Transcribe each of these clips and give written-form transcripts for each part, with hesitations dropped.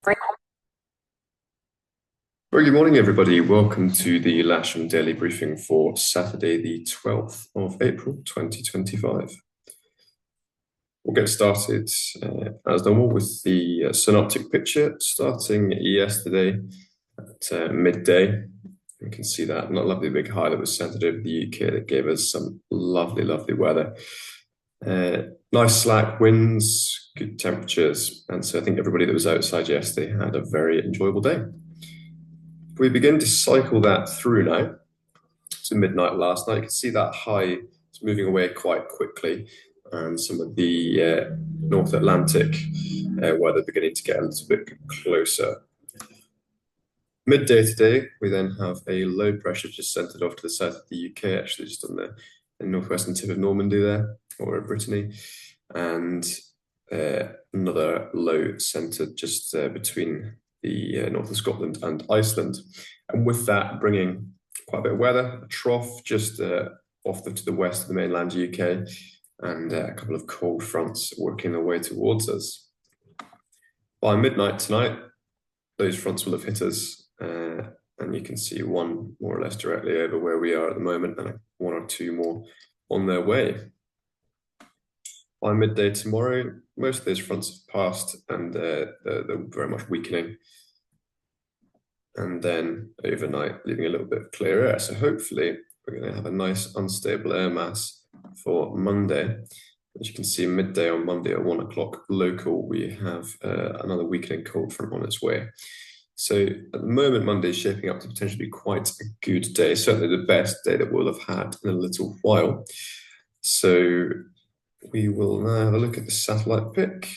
Very good morning, everybody. Welcome to the Lasham Daily Briefing for Saturday, the 12th of April, 2025. We'll get started as normal with the synoptic picture starting yesterday at midday. You can see that lovely big high that was centered over the UK that gave us some lovely, lovely weather. Nice slack winds, good temperatures, and so I think everybody that was outside yesterday had a very enjoyable day. We begin to cycle that through now to midnight last night. You can see that high is moving away quite quickly, and some of the North Atlantic weather beginning to get a little bit closer. Midday today, we then have a low pressure just centered off to the south of the UK, actually just on the northwestern tip of Normandy there, or Brittany, and another low centered just between the north of Scotland and Iceland. And with that, bringing quite a bit of weather, a trough just off to the west of the mainland UK, and a couple of cold fronts working their way towards us. By midnight tonight, those fronts will have hit us, and you can see one more or less directly over where we are at the moment, and one or two more on their way. By midday tomorrow, most of those fronts have passed, and they're very much weakening. And then overnight, leaving a little bit of clear air. So hopefully, we're going to have a nice unstable air mass for Monday. As you can see, midday on Monday at 1 o'clock local, we have another weakening cold front on its way. So at the moment, Monday is shaping up to potentially be quite a good day, certainly the best day that we'll have had in a little while. So we will now have a look at the satellite pic.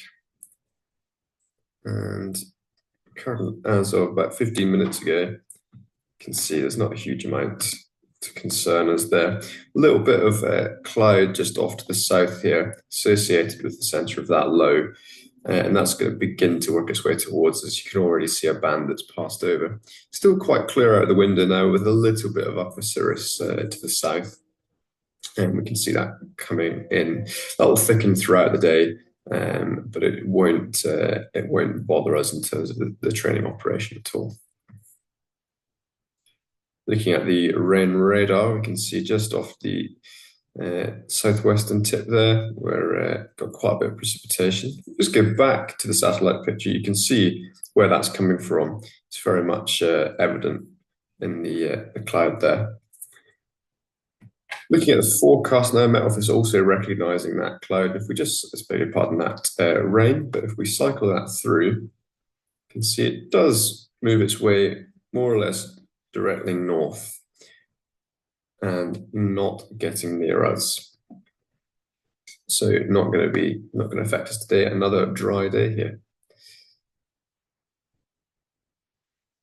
And currently, as of about 15 minutes ago, you can see there's not a huge amount to concern us there. A little bit of cloud just off to the south here, associated with the center of that low. And that's going to begin to work its way towards us. You can already see a band that's passed over. Still quite clear out of the window now with a little bit of upper cirrus to the south. And we can see that coming in. That will thicken throughout the day, but it won't bother us in terms of the training operation at all. Looking at the rain radar, we can see just off the southwestern tip there, where got quite a bit of precipitation. Just go back to the satellite picture, you can see where that's coming from. It's very much evident in the cloud there. Looking at the forecast now, Met Office also recognizing that cloud. If we just, beg your pardon, that rain, but if we cycle that through, you can see it does move its way more or less directly north and not getting near us. So not going to affect us today. Another dry day here.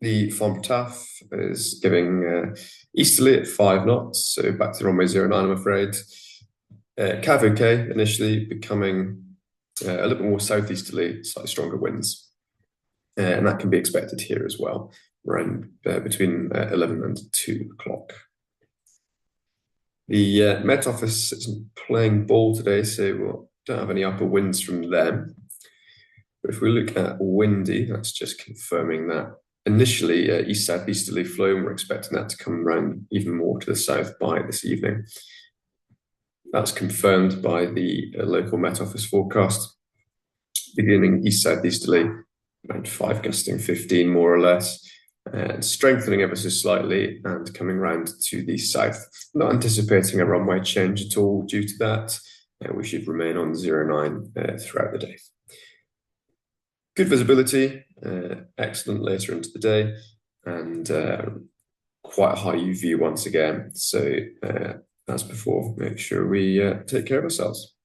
The Fontaf is giving easterly at 5 knots, so back to the runway 09, I'm afraid. Cav OK initially becoming a little bit more southeasterly, slightly stronger winds. And that can be expected here as well, around between 11 and 2 o'clock. The Met Office isn't playing ball today, so we don't have any upper winds from them. But if we look at windy, that's just confirming that. Initially, east-southeasterly flow, and we're expecting that to come around even more to the south by this evening. That's confirmed by the local Met Office forecast. Beginning east-southeasterly, around 5 gusting 15 more or less, and strengthening ever so slightly and coming round to the south. Not anticipating a runway change at all due to that. We should remain on 09 throughout the day. Good visibility, excellent later into the day, and quite a high UV once again. So as before, make sure we take care of ourselves.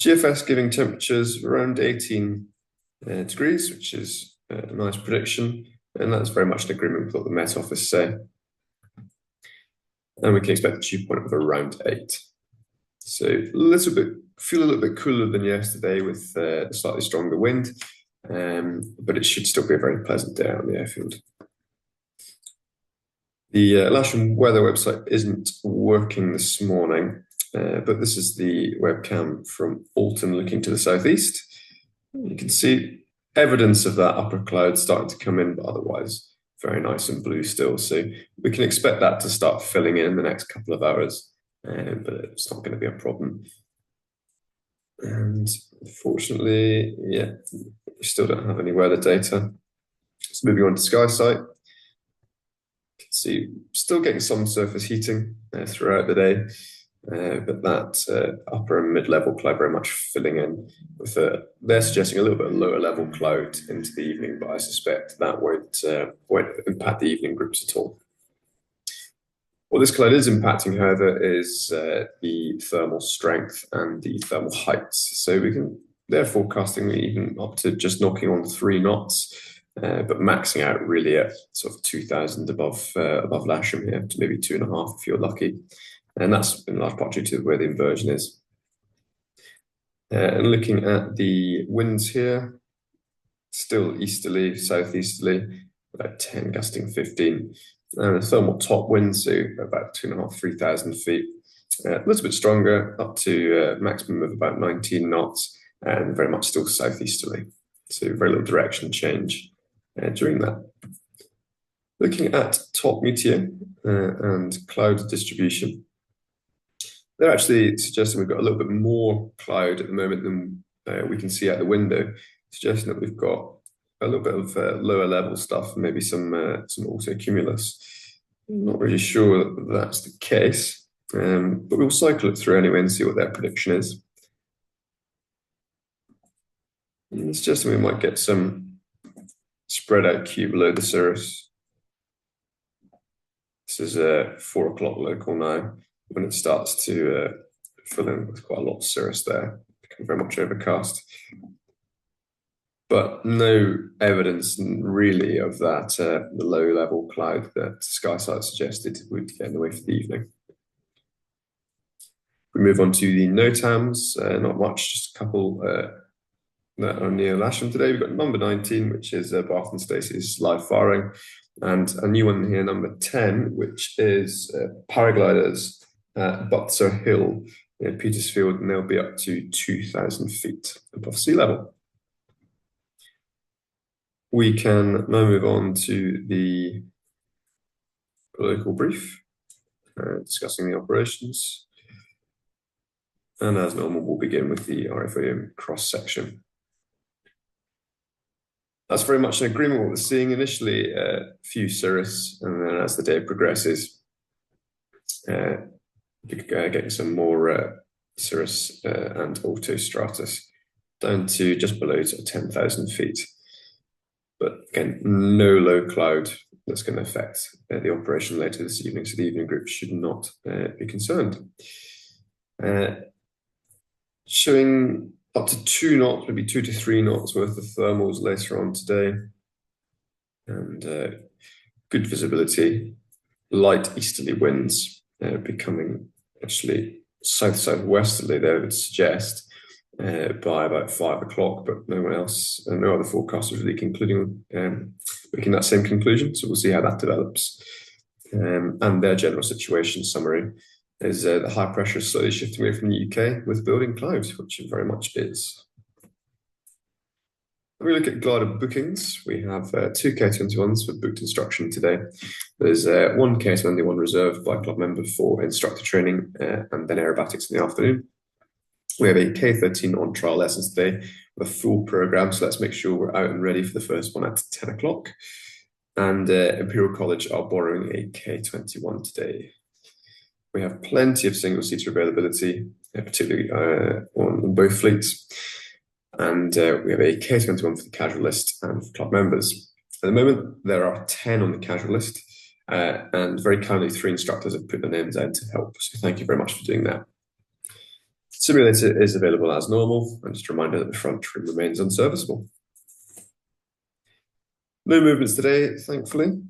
GFS giving temperatures around 18 degrees, which is a nice prediction, and that's very much in agreement with what the Met Office say. And we can expect a dew point of around 8. So feel a little bit cooler than yesterday with the slightly stronger wind, but it should still be a very pleasant day out on the airfield. The Lasham weather website isn't working this morning, but this is the webcam from Alton looking to the southeast. You can see evidence of that upper cloud starting to come in, but otherwise very nice and blue still. So we can expect that to start filling in the next couple of hours, but it's not going to be a problem. And unfortunately, yeah, we still don't have any weather data. So moving on to SkySight, you can see still getting some surface heating throughout the day. But that upper and mid-level cloud very much filling in with they're suggesting a little bit of lower level cloud into the evening, but I suspect that won't impact the evening groups at all. What this cloud is impacting, however, is the thermal strength and the thermal heights. So they're forecasting even up to just knocking on 3 knots, but maxing out really at sort of 2,000 above Lasham here, to maybe 2.5 if you're lucky. And that's in large part due to where the inversion is. And looking at the winds here, still easterly, southeasterly, about 10 gusting 15. And the thermal top winds, so about 2.5, 3,000 feet. A little bit stronger, up to a maximum of about 19 knots, and very much still southeasterly. So very little direction change during that. Looking at top meteor and cloud distribution, they're actually suggesting we've got a little bit more cloud at the moment than we can see out the window, suggesting that we've got a little bit of lower level stuff, maybe some autocumulus. I'm not really sure that that's the case, but we'll cycle it through anyway and see what their prediction is. And it's suggesting we might get some spread out Q below the cirrus. This is 4 o'clock local now, when it starts to fill in with quite a lot of cirrus there, become very much overcast. But no evidence really of that the low-level cloud that SkySight suggested would get in the way for the evening. We move on to the NOTAMs, not much, just a couple that are near Lasham today. We've got number 19, which is Bath and Stacey's live firing, and a new one here, number 10, which is paragliders at Butser Hill in Petersfield, and they'll be up to 2,000 feet above sea level. We can now move on to the local brief, discussing the operations. And as normal, we'll begin with the RFOM cross-section. That's very much an agreement with what we're seeing initially, a few cirrus, and then as the day progresses, getting some more cirrus and autostratus down to just below sort of 10,000 feet. But again, no low cloud that's going to affect the operation later this evening, so the evening group should not be concerned. Showing up to 2 knots, maybe 2 to 3 knots worth of thermals later on today, and good visibility, light easterly winds becoming actually south-southwesterly, they would suggest, by about 5 o'clock, but no other forecasters really concluding making that same conclusion. So we'll see how that develops. And their general situation summary is the high pressure is slowly shifting away from the UK with building clouds, which it very much is. When we look at glider bookings, we have 2 K21s for booked instruction today. There's 1 K21 reserved by club member for instructor training and then aerobatics in the afternoon. We have a K13 on trial lessons today with a full program, so let's make sure we're out and ready for the first one at 10 o'clock. And Imperial College are borrowing a K21 today. We have plenty of single-seater availability, particularly on both fleets. And we have a K21 for the casual list and for club members. At the moment, there are 10 on the casual list, and very kindly 3 instructors have put their names out to help. So thank you very much for doing that. Simulator is available as normal, and just a reminder that the front trim remains unserviceable. No movements today, thankfully.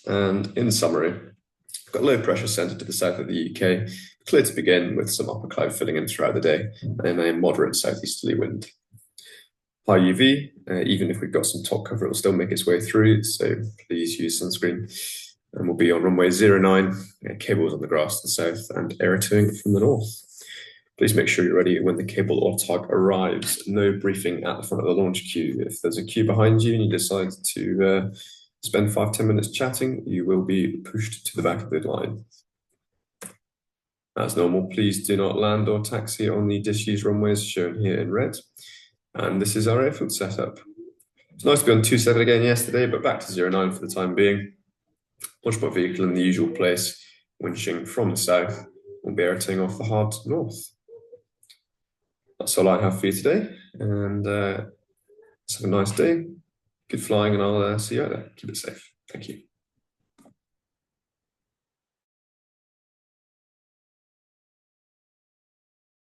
And in summary, we've got low pressure centered to the south of the UK, clear to begin with some upper cloud filling in throughout the day, and a moderate southeasterly wind. High UV, even if we've got some top cover, it will still make its way through, so please use sunscreen. And we'll be on runway 09, cables on the grass to the south, and aerotoing from the north. Please make sure you're ready when the cable or tug arrives. No briefing at the front of the launch queue. If there's a queue behind you and you decide to spend 5-10 minutes chatting, you will be pushed to the back of the line. As normal, please do not land or taxi on the disused runways shown here in red. And this is our airfield setup. It's nice to be on 27 again yesterday, but back to 09 for the time being. Launch point vehicle in the usual place, winching from the south, will be airting off the hard north. That's all I have for you today, and let's have a nice day. Good flying, and I'll see you out there. Keep it safe. Thank you.